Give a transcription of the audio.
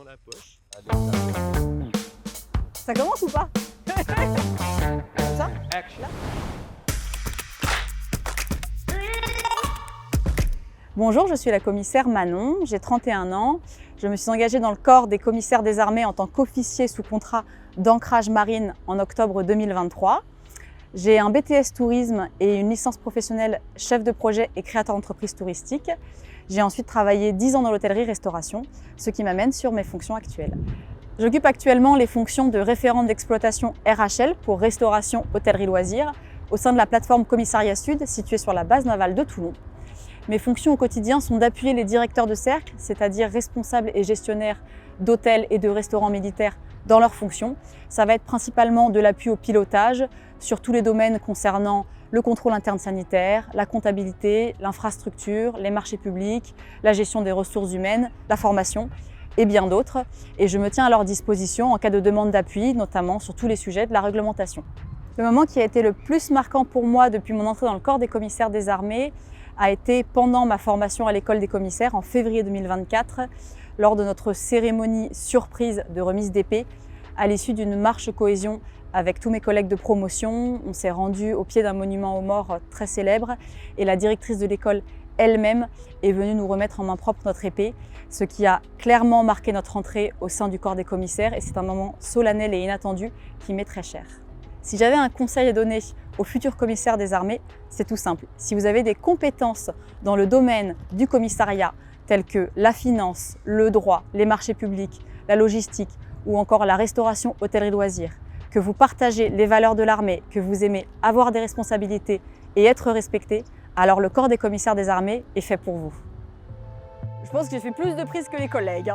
dans la poche. Ça commence ou pas? Comme ça? Action. Bonjour, je suis la commissaire Manon, j'ai 31 ans. Je me suis engagée dans le corps des commissaires des armées en tant qu'officier sous contrat d'ancrage marine en octobre 2023. J'ai un BTS tourisme et une licence professionnelle chef de projet et créateur d'entreprise touristique. J'ai ensuite travaillé 10 ans dans l'hôtellerie-restauration, ce qui m'amène sur mes fonctions actuelles. J'occupe actuellement les fonctions de référente d'exploitation RHL pour restauration, hôtellerie, loisirs au sein de la plateforme Commissariat Sud située sur la base navale de Toulon. Mes fonctions au quotidien sont d'appuyer les directeurs de cercle, c'est-à-dire responsables et gestionnaires d'hôtels et de restaurants militaires dans leurs fonctions. Ça va être principalement de l'appui au pilotage sur tous les domaines concernant le contrôle interne sanitaire, la comptabilité, l'infrastructure, les marchés publics, la gestion des ressources humaines, la formation et bien d'autres. Et je me tiens à leur disposition en cas de demande d'appui, notamment sur tous les sujets de la réglementation. Le moment qui a été le plus marquant pour moi depuis mon entrée dans le corps des commissaires des armées a été pendant ma formation à l'école des commissaires en février 2024, lors de notre cérémonie surprise de remise d'épée. À l'issue d'une marche cohésion avec tous mes collègues de promotion, on s'est rendu au pied d'un monument aux morts très célèbre et la directrice de l'école elle-même est venue nous remettre en main propre notre épée, ce qui a clairement marqué notre entrée au sein du corps des commissaires et c'est un moment solennel et inattendu qui m'est très cher. Si j'avais un conseil à donner aux futurs commissaires des armées, c'est tout simple. Si vous avez des compétences dans le domaine du commissariat, telles que la finance, le droit, les marchés publics, la logistique ou encore la restauration, hôtellerie, loisirs, que vous partagez les valeurs de l'armée, que vous aimez avoir des responsabilités et être respecté, alors le corps des commissaires des armées est fait pour vous. Je pense que j'ai fait plus de prises que les collègues.